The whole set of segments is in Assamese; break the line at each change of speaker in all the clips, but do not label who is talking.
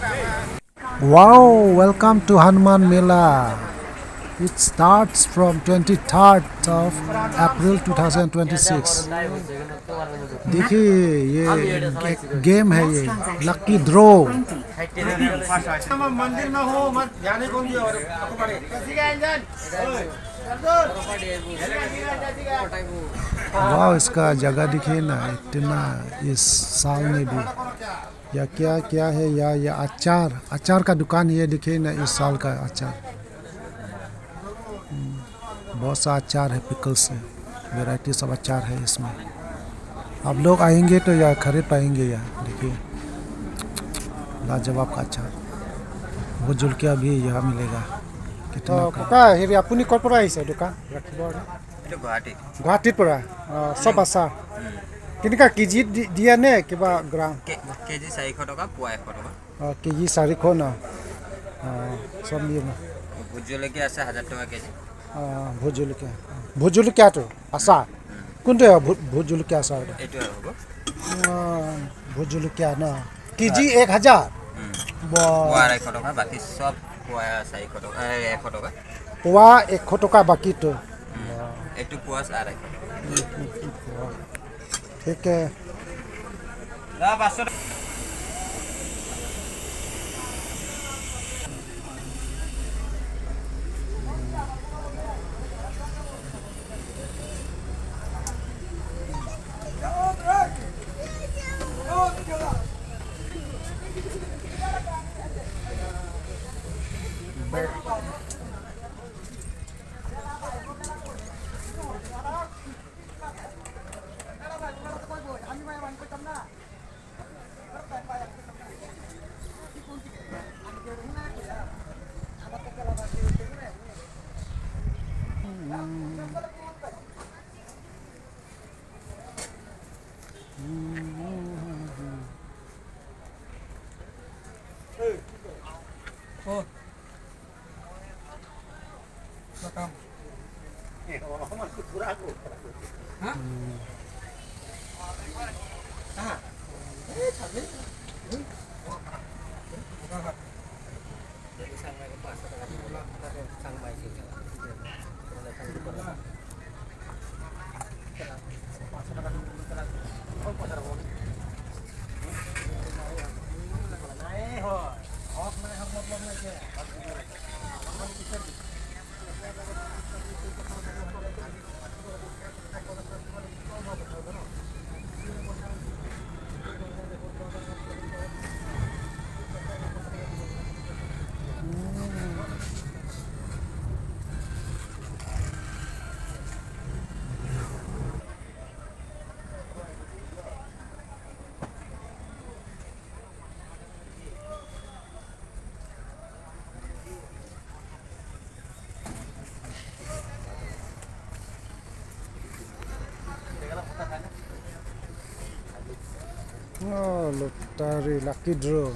Wow, welcome to Hanuman Mela. It starts from 23rd of April 2026. देखिए ये गेम है ये लकी ड्रॉ।
मंदिर में हो मत जाने को भी और
वाह इसका जगह दिखे ना इतना इस साल में भी या क्या क्या है या अचार अचार का दुकान ये दिखे ना इस साल का अचार बहुत सा अचार है पिकल्स है वैरायटी सब अचार है इसमें आप लोग आएंगे तो या खरीद पाएंगे यहाँ देखिए लाजवाब का अचार वो जुलकिया भी यहाँ मिलेगा कितना
ককা হেৰি আপুনি ক'ৰ পৰা আহিছে দোকান ৰাখিবৰ
এটা গুৱাহাটী
গুৱাহাটীৰ পৰা চব আছা কেনেকুৱা কেজিত দিয়ে নে কিবা গ্ৰাম
কেজি 400 টকা পোৱা 100 টকা
কেজি 400 ন চব দিয়ে ন
ভোট জলকীয়া আছে 1000 টকা কেজি
ভোট জলকীয়াটো আচাৰ কোনটো ভোট জলকীয়া আচাৰ
এইটো হ'ব
ভোট জলকীয়া ন কেজি 1000
পোৱা 200 টকা বাকি সব পোৱা 400 টকা 100 টকা
পোৱা 100 টকা বাকিটো
এইটো পোৱা 250
ঠিক আছে
দা 500
lottery lucky draw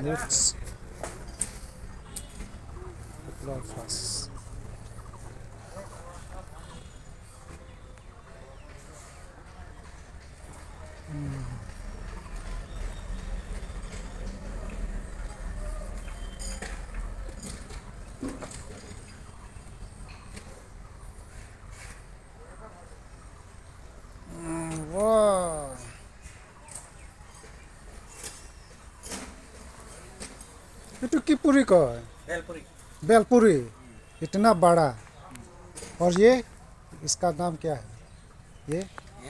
let's upload first. Wow. itu की पूरी का है
बेलपुरी
बेलपुरी इतना बड़ा और ये इसका नाम क्या है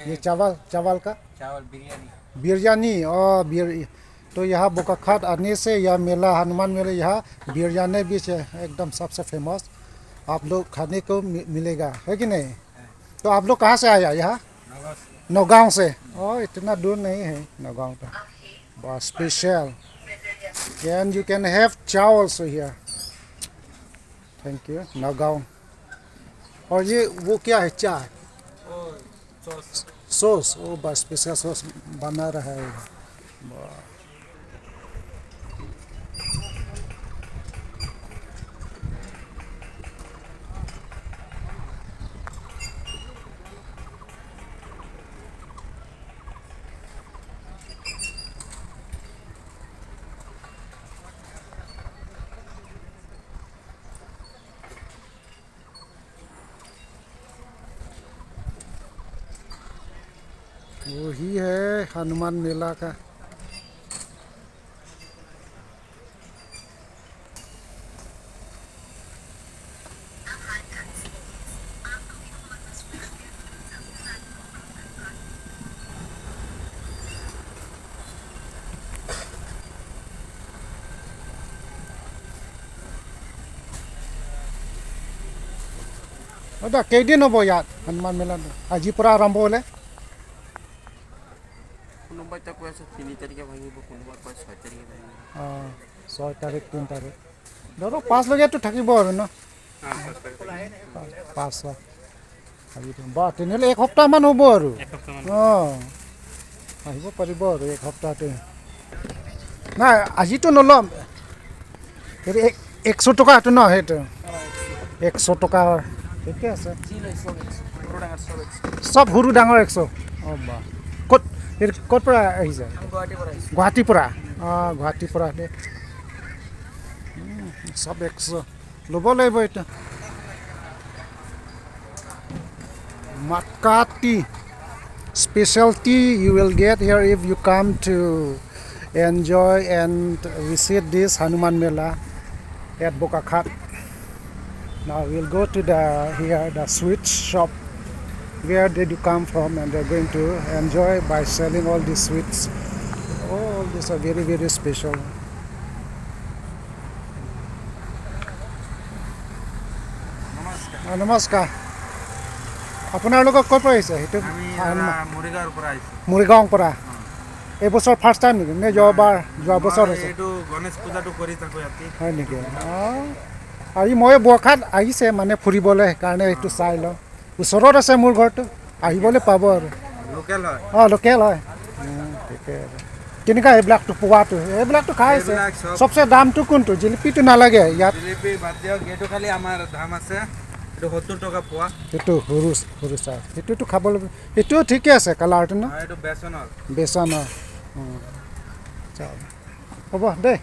ये चावल चावल का
चावल बिरयानी
बिरयानी और तो यहाँ बोकाखाट आने से यह मेला हनुमान मेला यहाँ बिरयानी भी है एकदम सबसे फेमस आप लोग खाने को मिलेगा है कि नहीं तो आप लोग कहाँ से आया यहाँ नौगांव से इतना दूर नहीं है नौगांव का बहुत special and you can have chow also here thank you Naugaon और ये वो क्या है चाय सॉस बस स्पेशल सॉस बना रहा है वही है हनुमान मेला का কেইদিন হ'ব ইয়াত হনুমান মেলা আজিৰ পৰা আৰম্ভ হ'লে
কোনোবাই কৈ আছে 3 তাৰিখে ভাঙিব কোনোবাই কয় 6 তাৰিখে ভাঙিব
6 তাৰিখ 3 তাৰিখ ধৰক 5 লৈকেতো থাকিব আৰু ন 5 বা তেনেহ'লে এক সপ্তাহমান হ'ব আৰু আহিব পাৰিব আৰু এক সপ্তাহতে নাই আজিতো নল'ম হেৰি 100 টকা সেইটো ন সেইটো 100 টকা ঠিকে আছে চব সৰু ডাঙৰ 100 বা ক'ত পৰা আহিছে গুৱাহাটীৰ পৰা গুৱাহাটীৰ পৰা দে চব 100 ল'ব লাগিব এতিয়া Makati specialty you will get here if you come to enjoy and visit this Hanuman Mela at Bokakhat. Now we'll go to the sweet shop where they do come from and they're going to enjoy by selling all these sweets. All these are very, very special. Namaskar. আপোনালোকক ক'ৰ পৰা আহিছে সেইটো
মৰিগাঁৱৰ পৰা আহিছোঁ
মৰিগাঁৱৰ পৰা এইবছৰ ফাৰ্ষ্ট টাইম নেকি নে যোৱা বছৰ হৈছে
এইটো গণেশ পূজাটো কৰি থাকোঁ ইয়াতে
হয় নেকি আজি মই বৰখাত আহিছে মানে ফুৰিবলৈ সেইকাৰণে এইটো চাই লওঁ ওচৰত আছে মোৰ ঘৰটো আহিবলৈ পাব আৰু
লোকেল হয়
লোকেল হয় ঠিকে আছে কেনেকুৱা এইবিলাকটো পোৱাটো এইবিলাকটো খাইছে চবচে দামটো কোনটো জিলিপিটো নালাগে ইয়াত
জিলিপি বাদ দিয়ক এইটো খালি আমাৰ দাম আছে এইটো 70 টকা পোৱা
সেইটো সৰু চাহ সেইটোতো খাবলৈ এইটোও ঠিকে আছে কালাৰটো ন
এইটো বেচনৰ
বেচনৰ হ'ব দেই